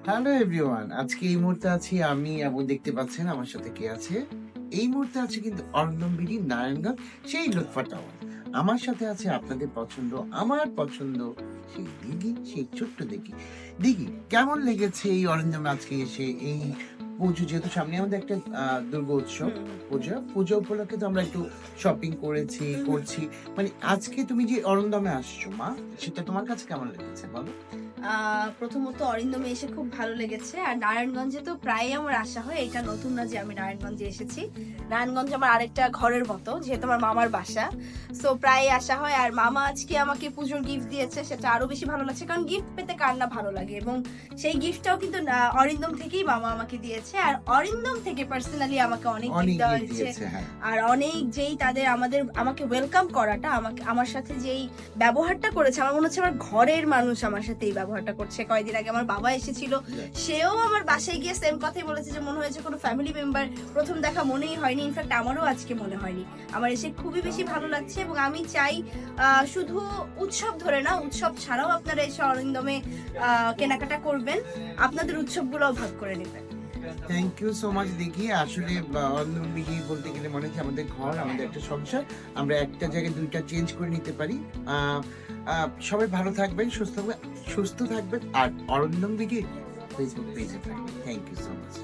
Hello everyone, আজকে এই মুহূর্তে আছি আমি এবং দেখতে পাচ্ছেন আমার সাথে কে আছে। এই মুহূর্তে আছে কিন্তু অরিন্দম বিডি নারায়ণগঞ্জ, সেই লুৎফা টাওয়ার। আমার সাথে আছে আপনাদের পছন্দ, আমার পছন্দ সেই দিঘি, সেই ছোট্ট দিঘি। দিঘি, কেমন লেগেছে এই অরিন্দমে আজকে এসে? এই পুজো যেহেতু সামনে আমাদের একটা দুর্গা উৎসব, পূজা উপলক্ষে তো আমরা একটু শপিং করেছি, করছি। মানে আজকে তুমি যে অরিন্দমে আসছো মা, সেটা তোমার কাছে কেমন লেগেছে বলো? প্রথমত অরিন্দমে এসে খুব ভালো লেগেছে। আর নারায়ণগঞ্জে তো প্রায় আমার আসা হয়, এটা নতুন না যে আমি নারায়ণগঞ্জে এসেছি। নারায়ণগঞ্জ আমার আরেকটা ঘরের মতো, যেহেতু আমার মামার বাসা, সো প্রায় আসা হয়। আর মামা আজকে আমাকে পুজোর গিফট দিয়েছে, সেটা আরো বেশি ভালো লাগছে, কারণ গিফট পেতে কার না ভালো লাগে। এবং সেই গিফটটাও কিন্তু অরিন্দম থেকেই মামা আমাকে দিয়েছে। আর অরিন্দম থেকে পার্সোনালি আমাকে অনেক গিফট দেওয়া হয়েছে। হ্যাঁ। আর অনেক যেই তাদের আমাকে ওয়েলকাম করাটা, আমার সাথে যেই ব্যবহারটা করেছে, আমার মনে হচ্ছে আমার ঘরের মানুষ আমার সাথে এই ব্যবহারটা করছে। কয়েকদিন আগে আমার বাবা এসেছিল, সেও আমার বাসায় গিয়ে সেম কথাই বলেছে যে মনে হয়েছে কোনো ফ্যামিলি মেম্বার, প্রথম দেখা মনেই হয়নি। ইনফ্যাক্ট আমারও আজকে মনে হয়নি। আমার এসে খুবই বেশি ভালো লাগছে এবং আমি চাই শুধু উৎসব ধরে না, উৎসব ছাড়াও আপনারা এসে অরিন্দমে কেনাকাটা করবেন, আপনাদের উৎসবগুলোও ভাগ করে নেবেন। Thank you so much. দেখি আসলে অরিন্দম বিডি বলতে গেলে মনে হচ্ছে আমাদের ঘর, আমাদের একটা সংসার। আমরা একটা জায়গায় দুইটা চেঞ্জ করে নিতে পারি। সবাই ভালো থাকবেন, সুস্থ থাকবেন আর অরিন্দম বিডি ফেসবুক পেজে থাকবেন। Thank you so much.